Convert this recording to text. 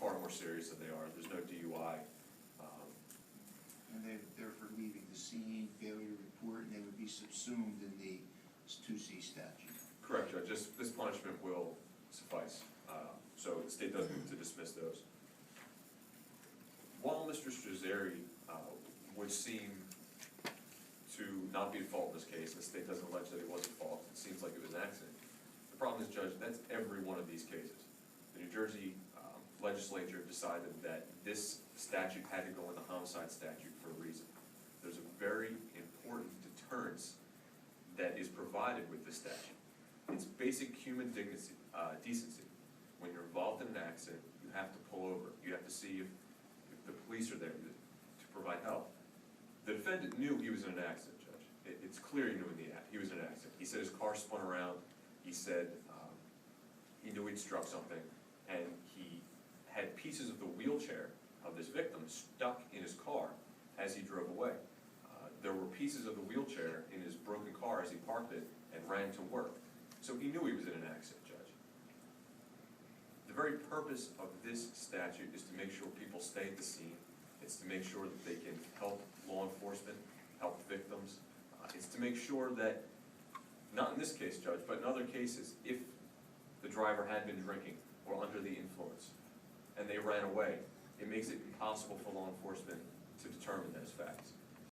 far more serious than they are. There's no DUI. And they're for leaving the scene, failure to report, and they would be subsumed in the 2C statute. Correct, Judge. This punishment will suffice. So the state does move to dismiss those. While Mr. Strazzeri would seem to not be at fault in this case, the state doesn't allege that he was at fault. It seems like it was an accident. The problem is, Judge, that's every one of these cases. The New Jersey legislature decided that this statute had to go in the homicide statute for a reason. There's a very important deterrence that is provided with this statute. It's basic human decency. When you're involved in an accident, you have to pull over. You have to see if the police are there to provide help. The defendant knew he was in an accident, Judge. It's clear he knew he was in an accident. He said his car spun around. He said he knew he'd struck something, and he had pieces of the wheelchair of this victim stuck in his car as he drove away. There were pieces of the wheelchair in his broken car as he parked it and ran to work. So he knew he was in an accident, Judge. The very purpose of this statute is to make sure people stay at the scene. It's to make sure that they can help law enforcement, help victims. It's to make sure that, not in this case, Judge, but in other cases, if the driver had been drinking or under the influence and they ran away, it makes it impossible for law enforcement to determine those facts.